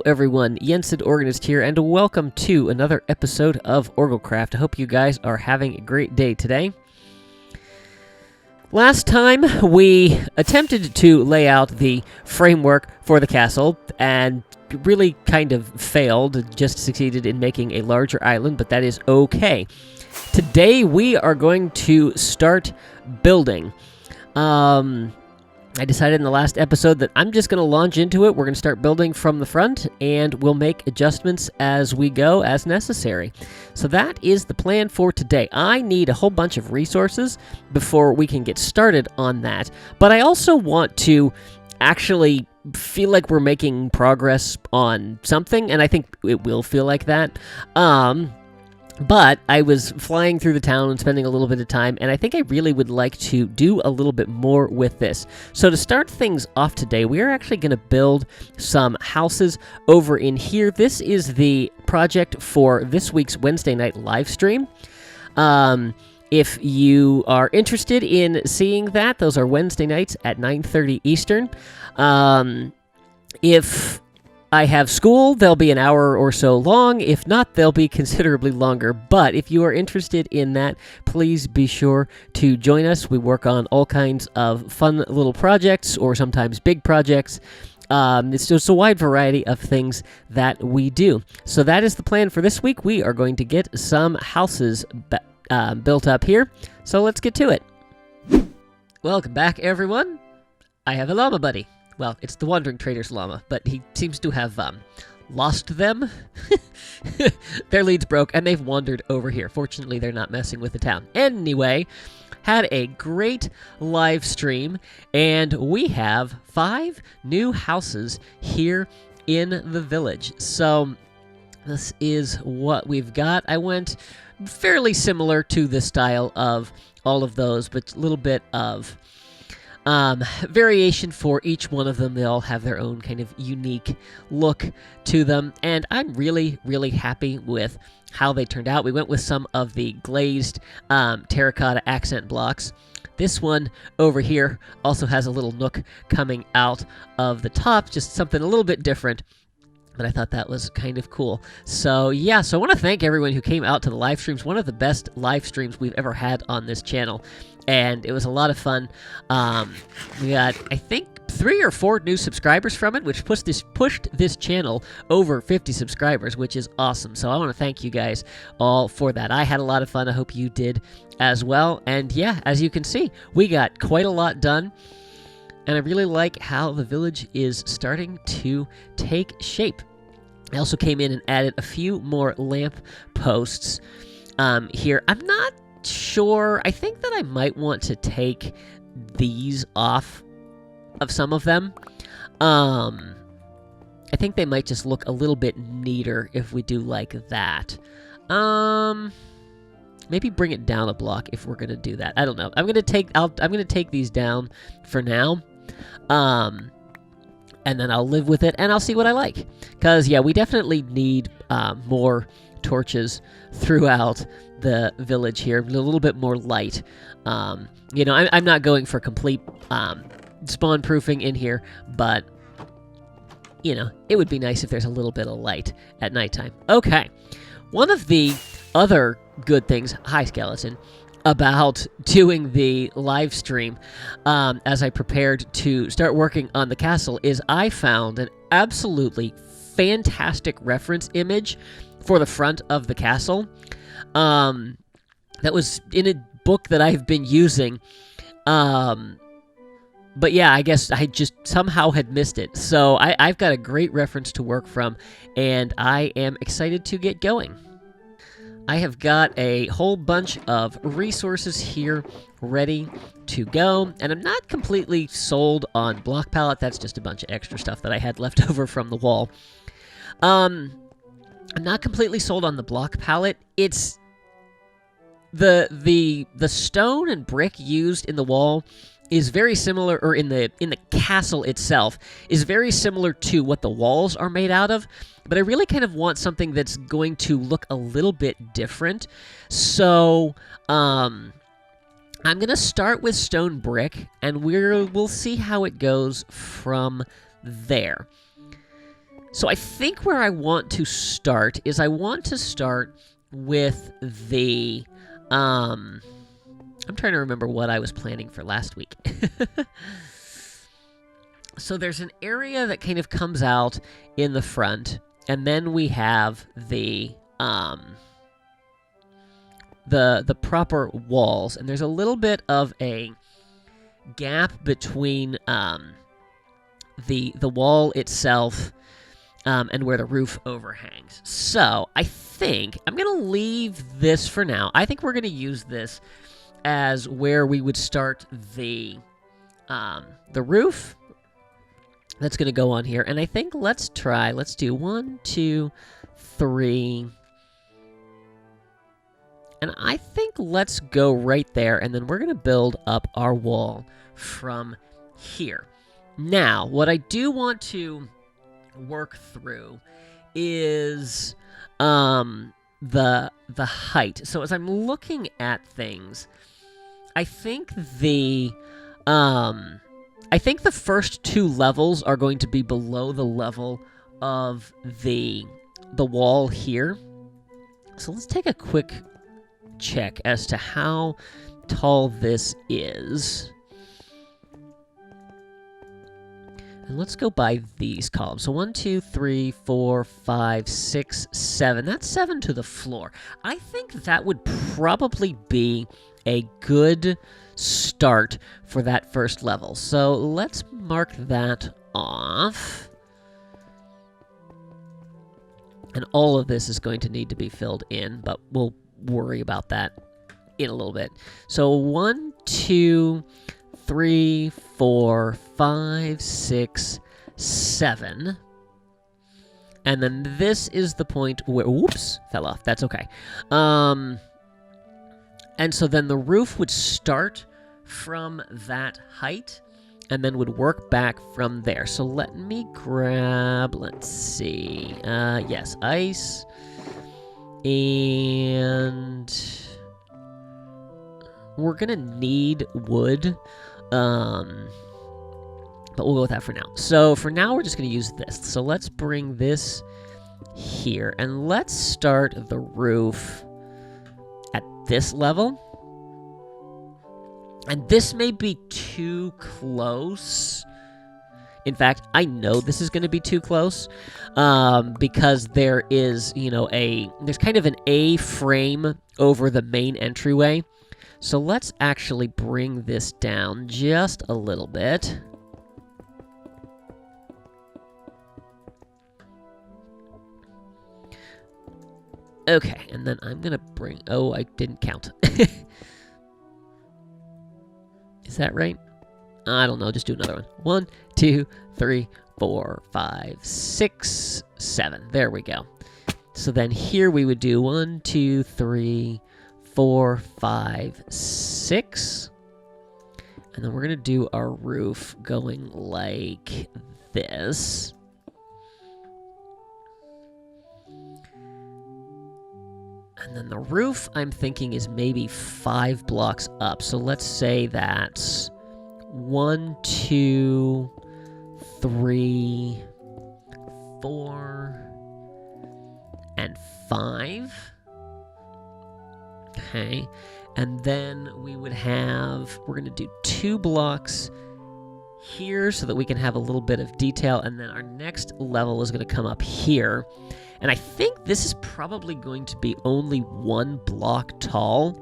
everyone, Yensid Organist here, and welcome to another episode of OrgelCraft. I hope you guys are having a great day today. Last time, we attempted to lay out the framework for the castle, and really kind of failed, just succeeded in making a larger island, but that is okay. Today, we are going to start building. I decided in the last episode that I'm just going to launch into it. We're going to start building from the front, and we'll make adjustments as we go as necessary. So that is the plan for today. I need a whole bunch of resources before we can get started on that. But I also want to actually feel like we're making progress on something, and I think it will feel like that. But I was flying through the town and spending a little bit of time, and I think I really would like to do a little bit more with this. So to start things off today, we are actually going to build some houses over in here. This is the project for this week's Wednesday night live stream. If you are interested in seeing that, those are Wednesday nights at 9:30 Eastern. If I have school, they'll be an hour or so long. If not, they'll be considerably longer. But if you are interested in that, please be sure to join us. We work on all kinds of fun little projects, or sometimes big projects. It's just a wide variety of things that we do. So that is the plan for this week. We are going to get some houses built up here. So let's get to it. Welcome back, everyone. I have a llama buddy. Well, it's the Wandering Trader's llama, but he seems to have lost them. Their leads broke, and they've wandered over here. Fortunately, they're not messing with the town. Anyway, had a great live stream, and we have 5 new houses here in the village. So this is what we've got. I went fairly similar to the style of all of those, but a little bit of variation for each one of them. They all have their own kind of unique look to them, and I'm really, really happy with how they turned out. We went with some of the glazed terracotta accent blocks. This one over here also has a little nook coming out of the top, just something a little bit different. But I thought that was kind of cool. So yeah, so I want to thank everyone who came out to the live streams. One of the best live streams we've ever had on this channel, and it was a lot of fun. We got, I think, 3 or 4 new subscribers from it, which pushed this channel over 50 subscribers, which is awesome. So I want to thank you guys all for that. I had a lot of fun. I hope you did as well. And yeah, as you can see, we got quite a lot done. And I really like how the village is starting to take shape. I also came in and added a few more lamp posts here. I'm not sure. I think that I might want to take these off of some of them. I think they might just look a little bit neater if we do like that. Maybe bring it down a block if we're gonna do that. I don't know. I'm gonna take these down for now. And then I'll live with it, and I'll see what I like. Because, yeah, we definitely need more torches throughout the village here. A little bit more light. You know, I'm not going for complete spawn proofing in here, but, you know, it would be nice if there's a little bit of light at nighttime. Okay. One of the other good things... Hi, skeleton. About doing the live stream as I prepared to start working on the castle is I found an absolutely fantastic reference image for the front of the castle that was in a book that I've been using. But yeah, I guess I just somehow had missed it. So I've got a great reference to work from, and I am excited to get going. I have got a whole bunch of resources here ready to go, and I'm not completely sold on block palette. That's just a bunch of extra stuff that I had left over from the wall. I'm not completely sold on the block palette. It's the stone and brick used in the wall is very similar, or in the castle itself, is very similar to what the walls are made out of, but I really kind of want something that's going to look a little bit different. So, I'm going to start with stone brick, and we'll see how it goes from there. So I think where I want to start is I want to start with the... I'm trying to remember what I was planning for last week. So there's an area that kind of comes out in the front, and then we have the proper walls, and there's a little bit of a gap between the wall itself and where the roof overhangs. So I think I'm going to leave this for now. I think we're going to use this as where we would start the roof that's going to go on here. And I think let's do 1, 2, 3. And I think let's go right there, and then we're going to build up our wall from here. Now, what I do want to work through is the height. So as I'm looking at things, I think the first 2 levels are going to be below the level of the wall here. So let's take a quick check as to how tall this is. And let's go by these columns. So 1, 2, 3, 4, 5, 6, 7. That's 7 to the floor. I think that would probably be a good start for that first level. So let's mark that off. And all of this is going to need to be filled in, but we'll worry about that in a little bit. So 1, 2, 3, 4, 5, 6, 7. And then this is the point where... Whoops! Fell off. That's okay. And so then the roof would start from that height and then would work back from there. So let me grab... Let's see. Yes, ice. And... we're going to need wood. But we'll go with that for now. So for now, we're just going to use this. So let's bring this here. And let's start the roof at this level. And this may be too close. In fact, I know this is going to be too close. Because there is, there's kind of an A-frame over the main entryway. So let's actually bring this down just a little bit. Okay, and then I'm going to bring... Oh, I didn't count. Is that right? I don't know. Just do another one. 1, 2, 3, 4, 5, 6, 7. There we go. So then here we would do 1, 2, 3... 4, 5, 6. And then we're going to do our roof going like this. And then the roof, I'm thinking, is maybe 5 blocks up. So let's say that's 1, 2, 3, 4, and 5. Okay, and then we would have, we're going to do 2 blocks here so that we can have a little bit of detail, and then our next level is going to come up here. And I think this is probably going to be only 1 block tall,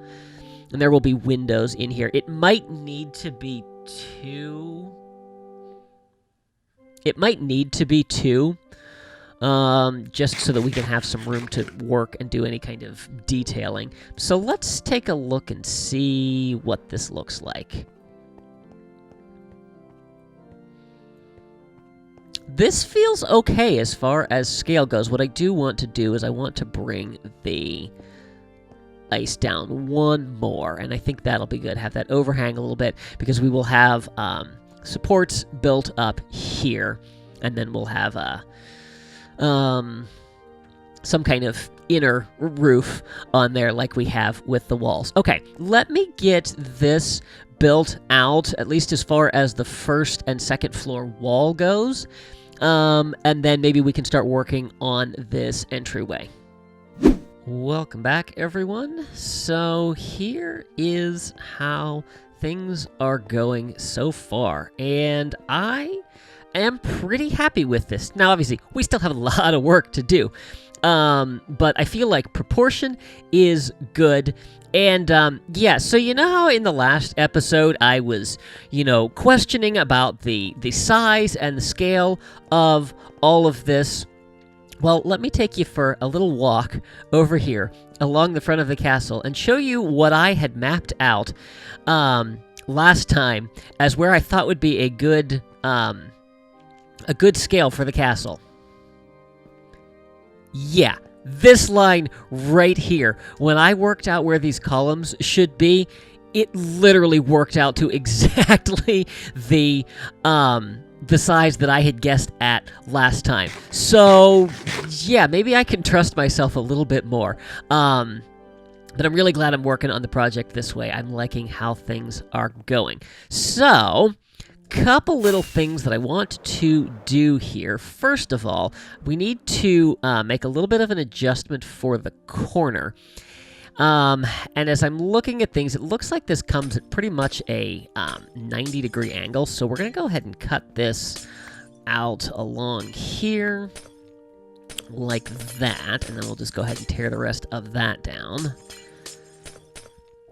and there will be windows in here. It might need to be 2. It might need to be 2. Just so that we can have some room to work and do any kind of detailing. So let's take a look and see what this looks like. This feels okay as far as scale goes. What I do want to do is I want to bring the ice down 1 more, and I think that'll be good. Have that overhang a little bit, because we will have supports built up here, and then we'll have some kind of inner roof on there like we have with the walls. Okay, let me get this built out, at least as far as the first and second floor wall goes, and then maybe we can start working on this entryway. Welcome back, everyone. So here is how things are going so far, and I am pretty happy with this. Now, obviously, we still have a lot of work to do, but I feel like proportion is good. And, yeah, so you know how in the last episode I was, questioning about the size and the scale of all of this? Well, let me take you for a little walk over here along the front of the castle and show you what I had mapped out last time as where I thought would be a good scale for the castle. Yeah, this line right here. When I worked out where these columns should be, it literally worked out to exactly the size that I had guessed at last time. So, yeah, maybe I can trust myself a little bit more. But I'm really glad I'm working on the project this way. I'm liking how things are going. So, couple little things that I want to do here. First of all, we need to make a little bit of an adjustment for the corner. And as I'm looking at things, it looks like this comes at pretty much a 90-degree angle. So we're going to go ahead and cut this out along here like that. And then we'll just go ahead and tear the rest of that down.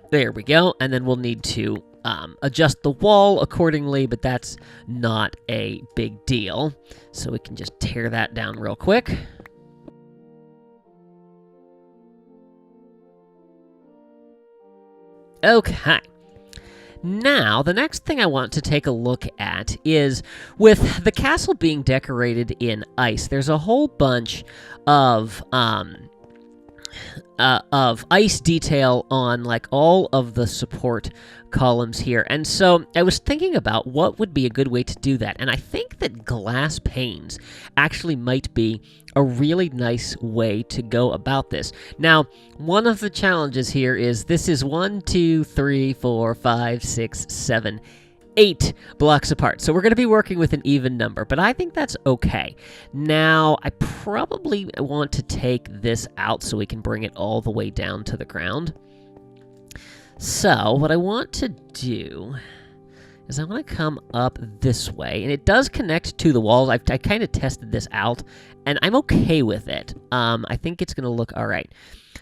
There we go. And then we'll need to adjust the wall accordingly, but that's not a big deal. So we can just tear that down real quick. Okay, now the next thing I want to take a look at is with the castle being decorated in ice, there's a whole bunch of ice detail on like all of the support columns here. And so I was thinking about what would be a good way to do that. And I think that glass panes actually might be a really nice way to go about this. Now, one of the challenges here is this is 1, 2, 3, 4, 5, 6, 7, 8 blocks apart. So we're going to be working with an even number, but I think that's okay. Now, I probably want to take this out so we can bring it all the way down to the ground. So what I want to do is I want to come up this way, and it does connect to the walls. I kind of tested this out, and I'm okay with it. I think it's going to look all right.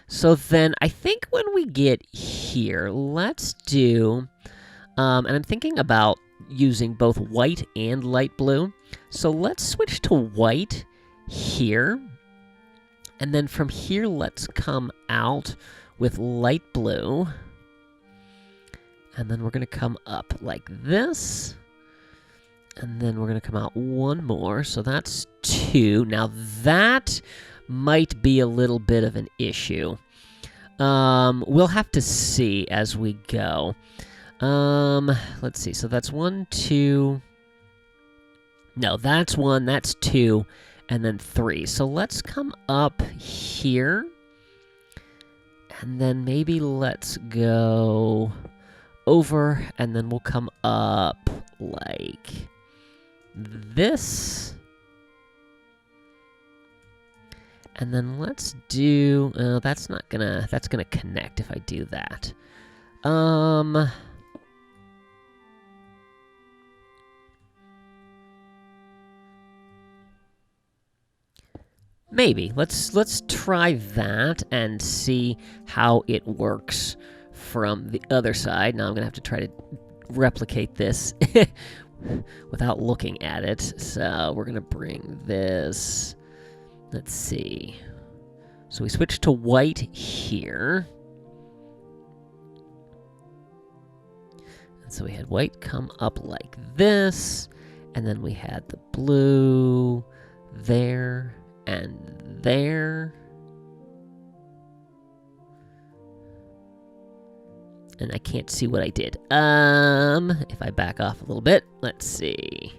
So then I think when we get here, let's do... and I'm thinking about using both white and light blue. So let's switch to white here. And then from here, let's come out with light blue. And then we're going to come up like this. And then we're going to come out one more. So that's 2. Now that might be a little bit of an issue. We'll have to see as we go. Let's see. So that's 1, 2. No, that's 1, that's 2, and then 3. So let's come up here. And then maybe let's go over, and then we'll come up like this. And then let's do, that's gonna connect if I do that. Maybe. Let's try that and see how it works from the other side. Now I'm going to have to try to replicate this without looking at it. So we're going to bring this... Let's see. So we switch to white here. And so we had white come up like this. And then we had the blue there and there. And I can't see what I did. If I back off a little bit, let's see.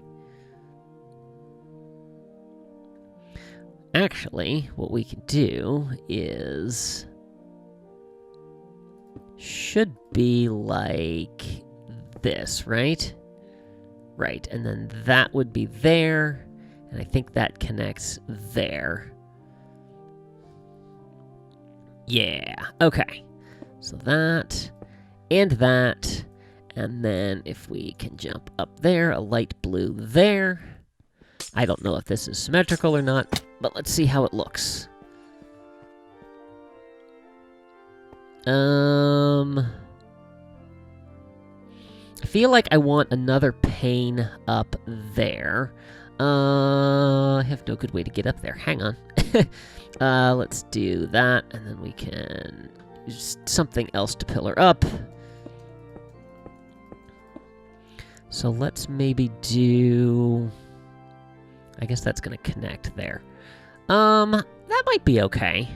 Actually, what we can do is... should be like this, right? Right, and then that would be there. And I think that connects there. Yeah, okay. So that, and that, and then if we can jump up there, a light blue there. I don't know if this is symmetrical or not, but let's see how it looks. I feel like I want another pane up there. I have no good way to get up there. Hang on. Let's do that, and then we can use something else to pillar up. So let's maybe do... I guess that's going to connect there. That might be okay.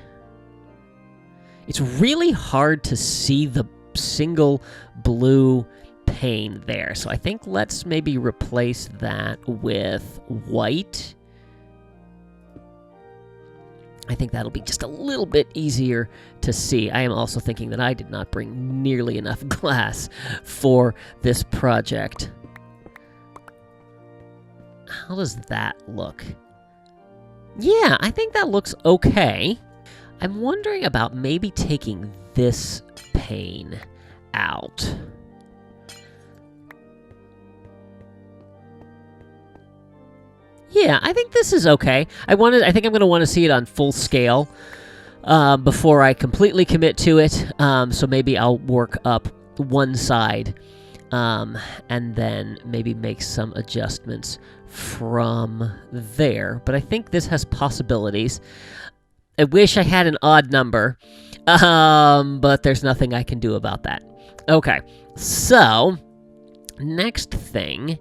It's really hard to see the single blue pane there. So I think let's maybe replace that with white. I think that'll be just a little bit easier to see. I am also thinking that I did not bring nearly enough glass for this project. How does that look? Yeah, I think that looks okay. I'm wondering about maybe taking this pane out. Yeah, I think this is okay. I think I'm going to want to see it on full scale before I completely commit to it. So maybe I'll work up one side and then maybe make some adjustments from there. But I think this has possibilities. I wish I had an odd number, but there's nothing I can do about that. Okay, so next thing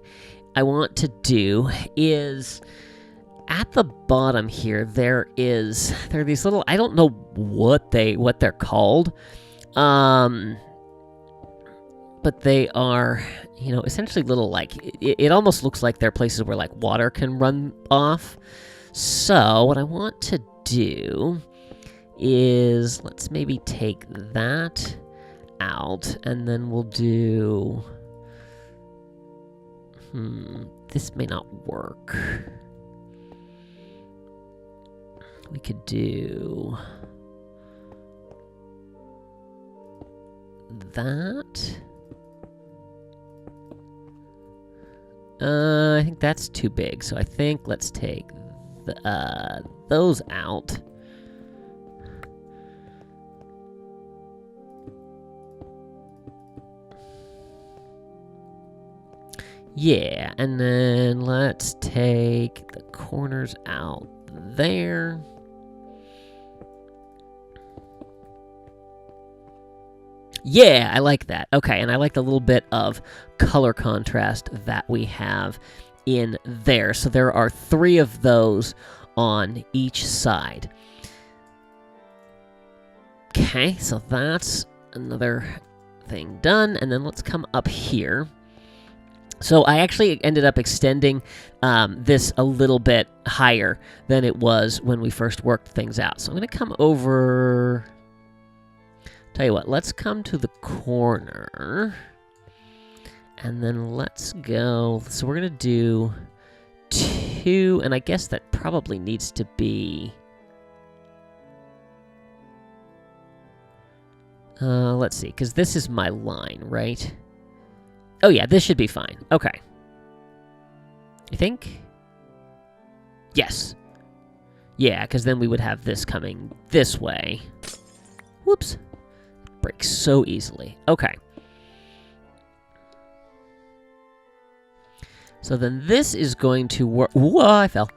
I want to do is at the bottom here there are these little, I don't know what they're called, but they are, you know, essentially little, like, it almost looks like they're places where like water can run off. So what I want to do is, let's maybe take that out, and then we'll do... this may not work. We could do... that. I think that's too big, so I think let's take those out. Yeah, and then let's take the corners out there. Yeah, I like that. Okay, and I like the little bit of color contrast that we have in there. So there are 3 of those on each side. Okay, so that's another thing done. And then let's come up here. So I actually ended up extending this a little bit higher than it was when we first worked things out. So I'm going to come over... Tell you what, let's come to the corner, and then let's go, so we're going to do 2, and I guess that probably needs to be, let's see, because this is my line, right? Oh yeah, this should be fine. Okay. You think? Yes. Yeah, because then we would have this coming this way. Whoops. Breaks so easily. Okay. So then this is going to work. Whoa, I fell.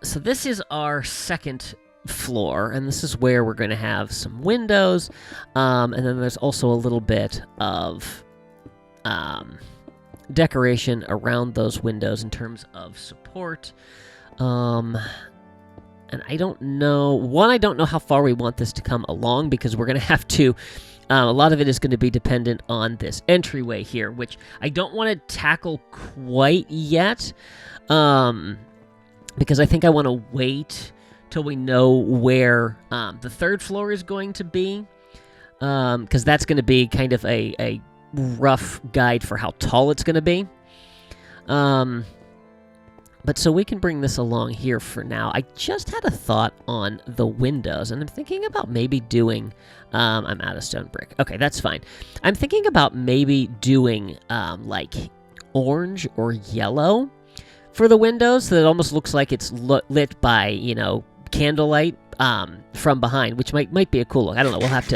So this is our second floor, and this is where we're going to have some windows, and then there's also a little bit of decoration around those windows in terms of support. And I don't know. I don't know how far we want this to come along, because we're going to have to... a lot of it is going to be dependent on this entryway here, which I don't want to tackle quite yet, because I think I want to wait till we know where the third floor is going to be, because that's going to be kind of a rough guide for how tall it's going to be. But so we can bring this along here for now. I just had a thought on the windows, and I'm thinking about maybe doing... I'm out of stone brick. Okay, that's fine. I'm thinking about maybe doing, like, orange or yellow for the windows, so that it almost looks like it's lit by, you know, candlelight from behind, which might be a cool look. I don't know. We'll have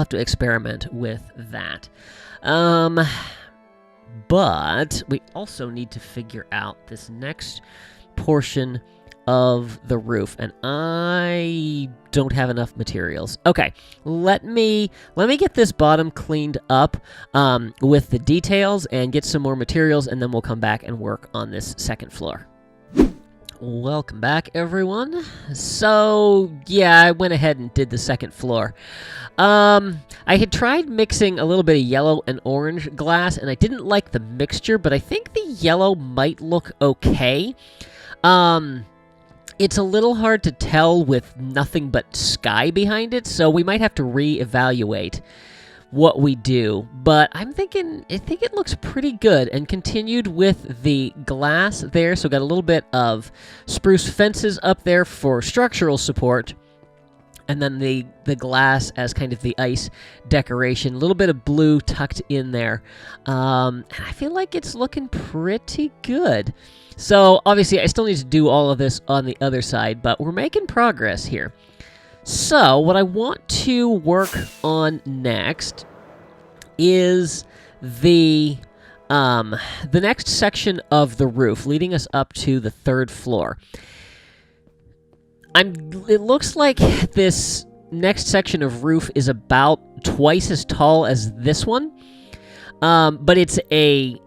to experiment with that. But we also need to figure out this next portion of the roof, and I don't have enough materials. Okay, let me get this bottom cleaned up with the details and get some more materials, and then we'll come back and work on this second floor. Welcome back, everyone. So, yeah, I went ahead and did the second floor. I had tried mixing a little bit of yellow and orange glass, and I didn't like the mixture, but I think the yellow might look okay. It's a little hard to tell with nothing but sky behind it, so we might have to reevaluate what we do, but I think it looks pretty good, and continued with the glass there, so got a little bit of spruce fences up there for structural support, and then the glass as kind of the ice decoration, a little bit of blue tucked in there, and I feel like it's looking pretty good. So obviously I still need to do all of this on the other side, but we're making progress here. So, what I want to work on next is the next section of the roof, leading us up to the third floor. It looks like this next section of roof is about twice as tall as this one, but it's a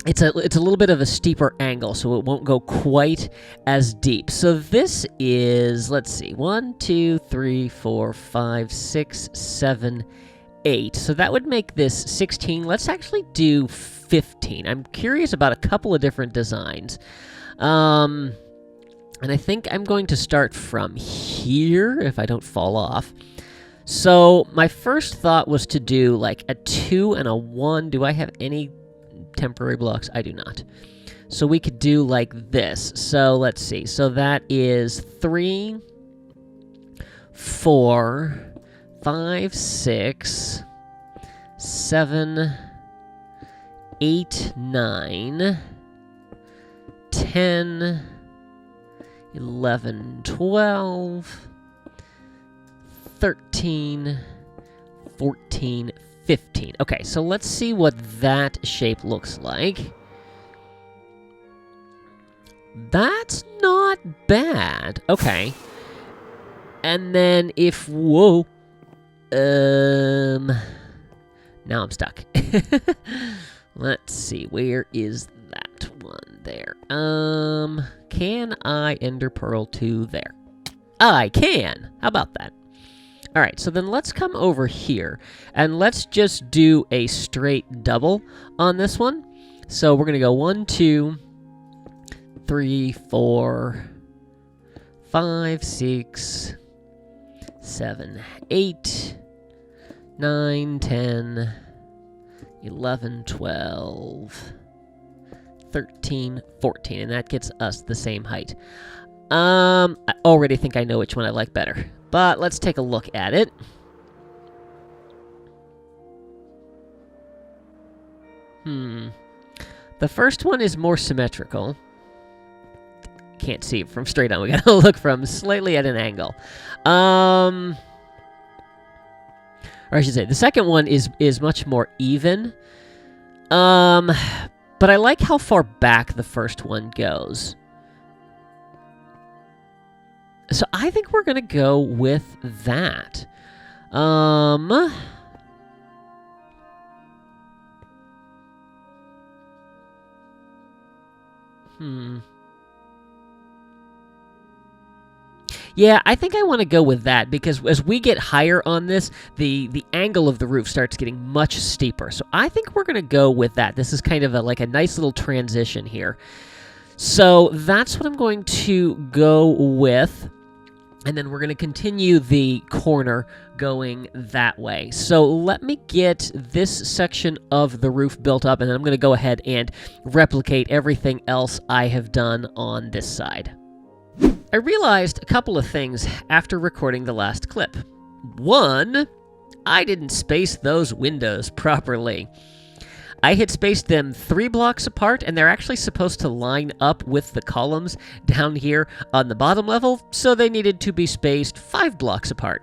little bit of a steeper angle, so it won't go quite as deep. So this is, let's see, 1, 2, 3, 4, 5, 6, 7, 8. So that would make this 16. Let's actually do 15. I'm curious about a couple of different designs. And I think I'm going to start from here, if I don't fall off. So my first thought was to do like a 2 and a 1. Do I have any temporary blocks? I do not. So we could do like this. So let's see. So that is 3, 4, 5, 6, 7, 8, 9, 10, 11, 12, 13, 14, 15. Okay, so let's see what that shape looks like. That's not bad. Okay. And then if... Whoa. Now I'm stuck. Let's see. Where is that one there? Can I ender pearl to there? I can. How about that? All right, so then let's come over here, and let's just do a straight double on this one. So we're going to go 1, 2, 3, 4, 5, 6, 7, 8, 9, 10, 11, 12, 13, 14, and that gets us the same height. I already think I know which one I like better. But let's take a look at it. The first one is more symmetrical. Can't see it from straight on. We gotta look from slightly at an angle. Or I should say, the second one is much more even. But I like how far back the first one goes. So I think we're going to go with that. Yeah, I think I want to go with that, because as we get higher on this, the angle of the roof starts getting much steeper. So I think we're going to go with that. This is kind of like a nice little transition here. So that's what I'm going to go with. And then we're going to continue the corner going that way. So let me get this section of the roof built up, and then I'm going to go ahead and replicate everything else I have done on this side. I realized a couple of things after recording the last clip. One, I didn't space those windows properly. I had spaced them 3 blocks apart, and they're actually supposed to line up with the columns down here on the bottom level, so they needed to be spaced 5 blocks apart.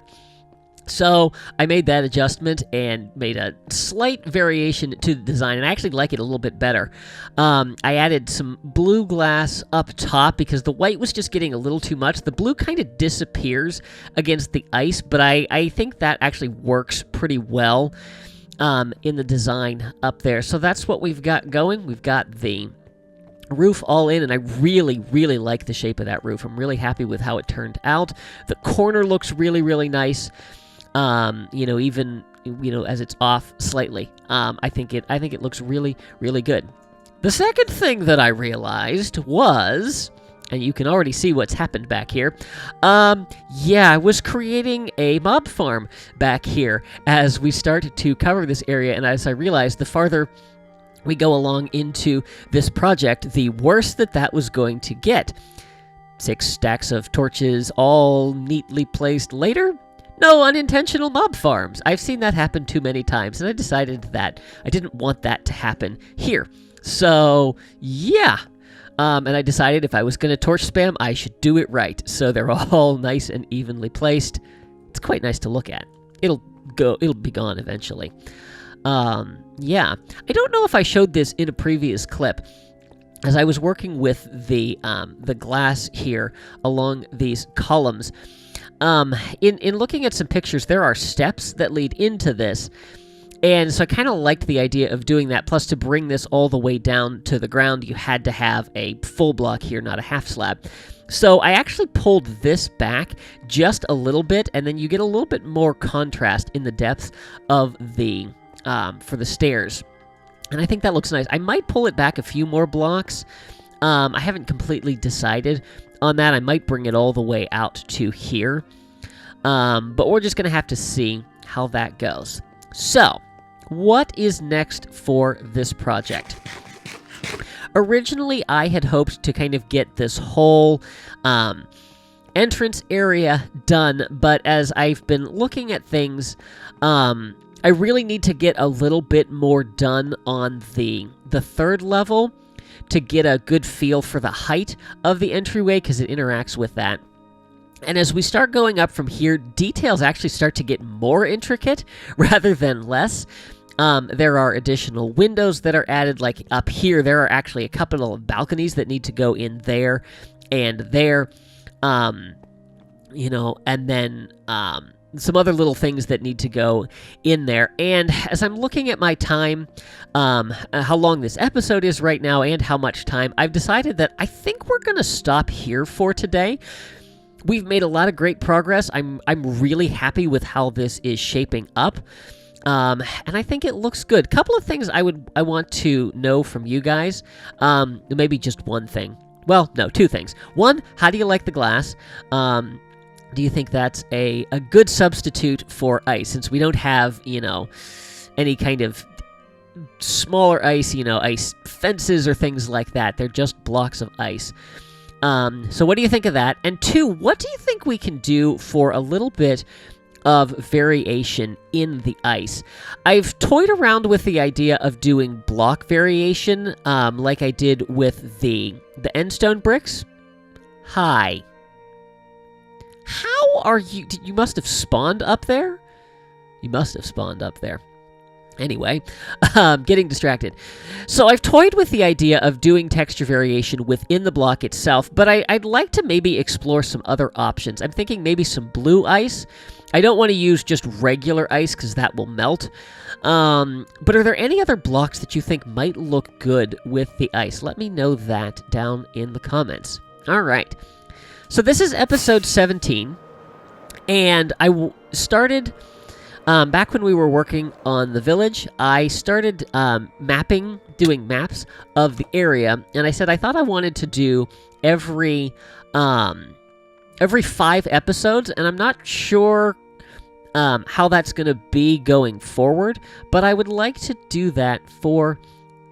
So I made that adjustment and made a slight variation to the design, and I actually like it a little bit better. I added some blue glass up top because the white was just getting a little too much. The blue kind of disappears against the ice, but I think that actually works pretty well in the design up there. So that's what we've got going. We've got the roof all in, and I really, really like the shape of that roof. I'm really happy with how it turned out. The corner looks really, really nice. Even as it's off slightly, I think it looks really, really good. The second thing that I realized was, and you can already see what's happened back here. I was creating a mob farm back here as we start to cover this area, and as I realized, the farther we go along into this project, the worse that was going to get. 6 stacks of torches all neatly placed later. No unintentional mob farms. I've seen that happen too many times, and I decided that I didn't want that to happen here. So, yeah. And I decided if I was going to torch spam, I should do it right. So they're all nice and evenly placed. It's quite nice to look at. It'll be gone eventually. I don't know if I showed this in a previous clip. As I was working with the glass here along these columns, in looking at some pictures, there are steps that lead into this. And so I kind of liked the idea of doing that. Plus, to bring this all the way down to the ground, you had to have a full block here, not a half slab. So I actually pulled this back just a little bit, and then you get a little bit more contrast in the depths of the for the stairs. And I think that looks nice. I might pull it back a few more blocks. I haven't completely decided on that. I might bring it all the way out to here. But we're just going to have to see how that goes. So, what is next for this project? Originally, I had hoped to kind of get this whole entrance area done, but as I've been looking at things, I really need to get a little bit more done on the 3rd level to get a good feel for the height of the entryway, because it interacts with that. And as we start going up from here, details actually start to get more intricate rather than less. There are additional windows that are added, like up here. There are actually a couple of balconies that need to go in there and there. And then some other little things that need to go in there. And as I'm looking at my time, how long this episode is right now and how much time, I've decided that I think we're going to stop here for today. We've made a lot of great progress. I'm really happy with how this is shaping up. And I think it looks good. Couple of things I want to know from you guys. Maybe just one thing. Well, no, 2 things. One, how do you like the glass? Do you think that's a good substitute for ice, since we don't have, any kind of smaller ice, ice fences or things like that? They're just blocks of ice. So what do you think of that? And 2, what do you think we can do for a little bit of variation in the ice? I've toyed around with the idea of doing block variation, like I did with the endstone bricks. Hi. How are you? You must have spawned up there? You must have spawned up there. Anyway, getting distracted. So I've toyed with the idea of doing texture variation within the block itself, but I'd like to maybe explore some other options. I'm thinking maybe some blue ice. I don't want to use just regular ice because that will melt. But are there any other blocks that you think might look good with the ice? Let me know that down in the comments. All right. So this is episode 17, and I started... back when we were working on the village, I started doing maps of the area, and I said I thought I wanted to do every every 5 episodes, and I'm not sure how that's going to be going forward, but I would like to do that for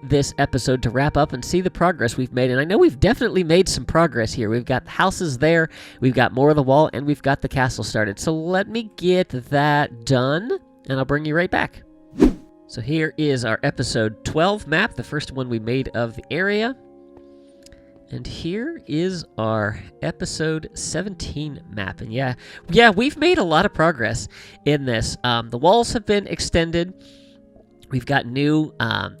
this episode to wrap up and see the progress we've made. And I know we've definitely made some progress here. We've got houses there, we've got more of the wall, and we've got the castle started. So let me get that done, and I'll bring you right back. So here is our episode 12 map, the first one we made of the area. And here is our episode 17 map. And yeah, we've made a lot of progress in this. The walls have been extended. We've got new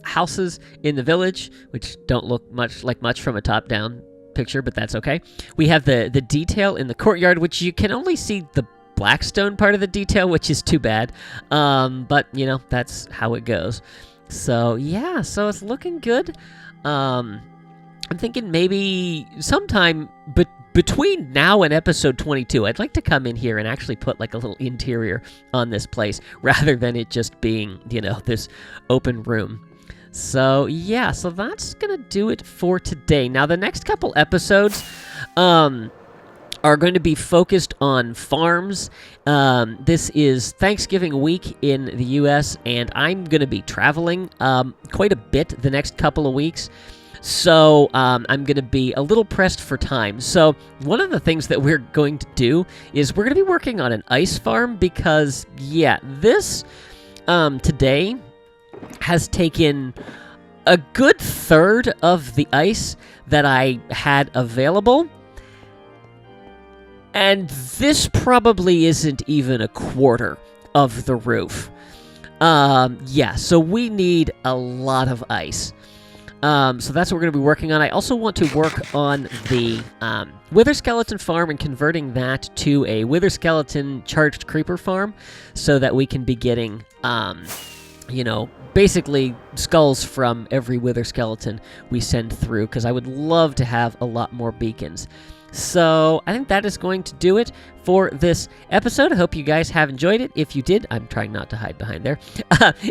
houses in the village, which don't look much from a top-down picture, but that's okay. We have the detail in the courtyard, which you can only see the Blackstone part of the detail, which is too bad. But, you know, that's how it goes. So, yeah, so it's looking good. I'm thinking maybe sometime between now and episode 22, I'd like to come in here and actually put like a little interior on this place rather than it just being, you know, this open room. So, yeah, so that's going to do it for today. Now, the next couple episodes are going to be focused on farms. This is Thanksgiving week in the U.S., and I'm going to be traveling quite a bit the next couple of weeks. So I'm going to be a little pressed for time. So one of the things that we're going to do is we're going to be working on an ice farm because, yeah, this today has taken a good third of the ice that I had available. And this probably isn't even a quarter of the roof. Yeah, so we need a lot of ice. So that's what we're going to be working on. I also want to work on the Wither Skeleton farm and converting that to a Wither Skeleton charged creeper farm so that we can be getting, you know, basically skulls from every Wither Skeleton we send through, because I would love to have a lot more beacons. So I think that is going to do it for this episode. I hope you guys have enjoyed it. If you did, I'm trying not to hide behind there.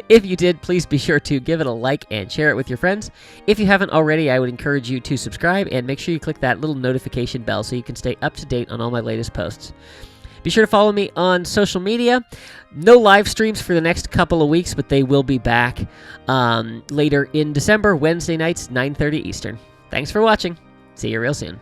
If you did, please be sure to give it a like and share it with your friends. If you haven't already, I would encourage you to subscribe and make sure you click that little notification bell so you can stay up to date on all my latest posts. Be sure to follow me on social media. No live streams for the next couple of weeks, but they will be back later in December, Wednesday nights, 9:30 Eastern. Thanks for watching. See you real soon.